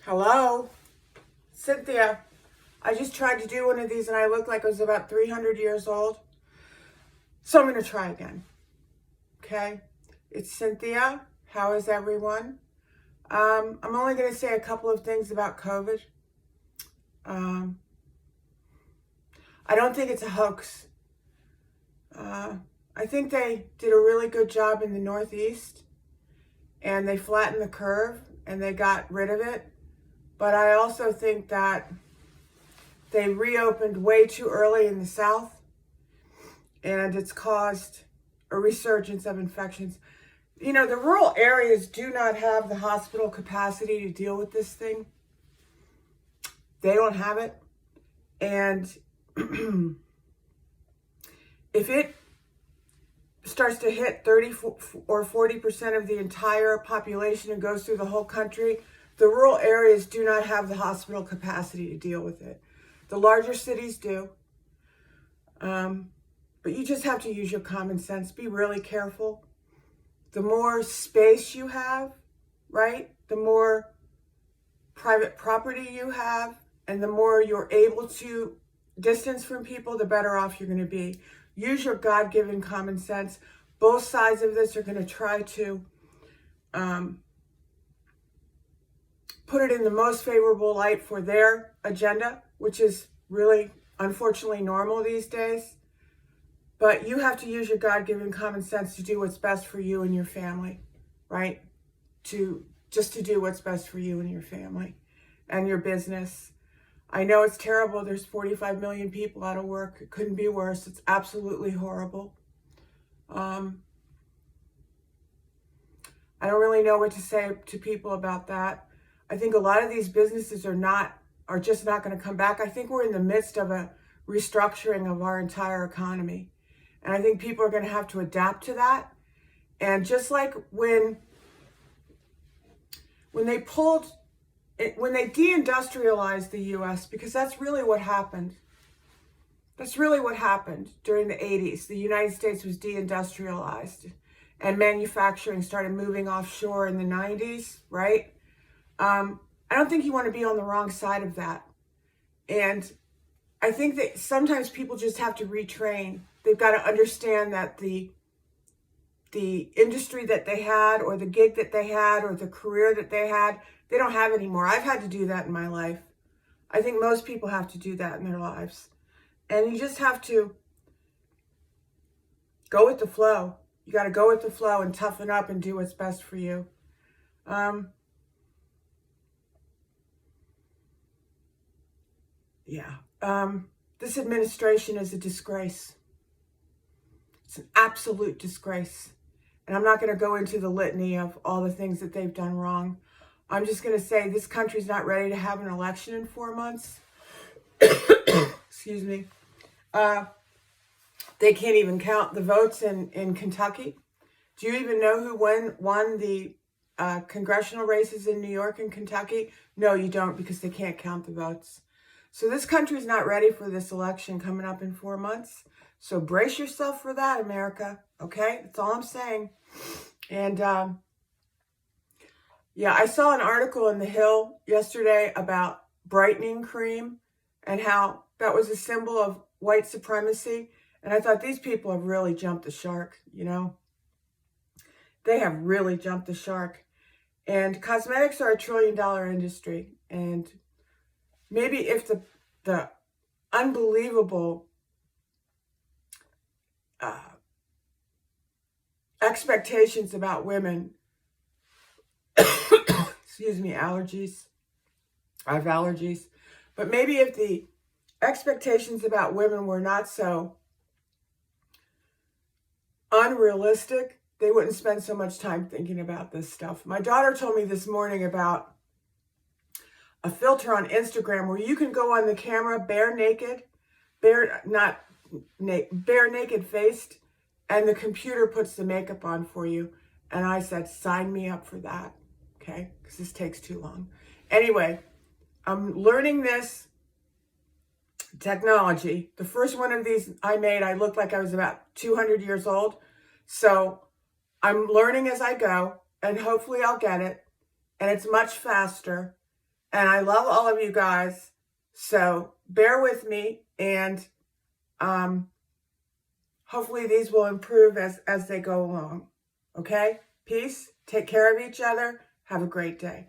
Hello, Cynthia. I just tried to do one of these and I looked like I was about 300 years old. So I'm going to try again. Okay. It's Cynthia. How is everyone? I'm only going to say a couple of things about COVID. Um, I don't think it's a hoax. I think they did a really good job in the Northeast and they flattened the curve and they got rid of it. But I also think that they reopened way too early in the South, and it's caused a resurgence of infections. You know, the rural areas do not have the hospital capacity to deal with this thing. They don't have it. And if it starts to hit 30 or 40% of the entire population and goes through the whole country, the rural areas do not have the hospital capacity to deal with it. The larger cities do. But you just have to use your common sense. Be really careful. The more space you have, right? The more private property you have, and the more you're able to distance from people, the better off you're going to be. Use your God-given common sense. Both sides of this are going to try to put it in the most favorable light for their agenda, which is really, unfortunately, normal these days. But you have to use your God-given common sense to do what's best for you and your family, right? Just to do what's best for you and your family and your business. I know it's terrible. There's 45 million people out of work. It couldn't be worse. It's absolutely horrible. I don't really know what to say to people about that. I think a lot of these businesses are just not going to come back. I think we're in the midst of a restructuring of our entire economy. And I think people are going to have to adapt to that. And just like when they deindustrialized the US, because that's really what happened. That's really what happened during the 80s. The United States was deindustrialized and manufacturing started moving offshore in the 90s, right? I don't think you want to be on the wrong side of that. And I think that sometimes people just have to retrain. They've got to understand that the industry that they had, or the gig that they had, or the career that they had, they don't have anymore. I've had to do that in my life. I think most people have to do that in their lives. And you just have to go with the flow. You got to go with the flow and toughen up and do what's best for you. This administration is a disgrace. It's an absolute disgrace. And I'm not going to go into the litany of all the things that they've done wrong. I'm just going to say this country's not ready to have an election in 4 months. Excuse me. They can't even count the votes in Kentucky. Do you even know who won the congressional races in New York and Kentucky? No, you don't, because they can't count the votes. So this country's not ready for this election coming up in 4 months. So brace yourself for that, America. Okay? That's all I'm saying. And I saw an article in The Hill yesterday about brightening cream and how that was a symbol of white supremacy. And I thought, these people have really jumped the shark, you know? They have really jumped the shark. And cosmetics are a $1 trillion industry. And maybe if the unbelievable expectations about women, excuse me, allergies. I have allergies. But maybe if the expectations about women were not so unrealistic, they wouldn't spend so much time thinking about this stuff. My daughter told me this morning about a filter on Instagram where you can go on the camera bare naked faced, and the computer puts the makeup on for you. And I said, sign me up for that, okay? Because this takes too long. Anyway, I'm learning this technology. The first one of these I made, I looked like I was about 200 years old. So I'm learning as I go, and hopefully I'll get it. And it's much faster. And I love all of you guys. So bear with me, and hopefully these will improve as they go along. Okay? Peace. Take care of each other. Have a great day.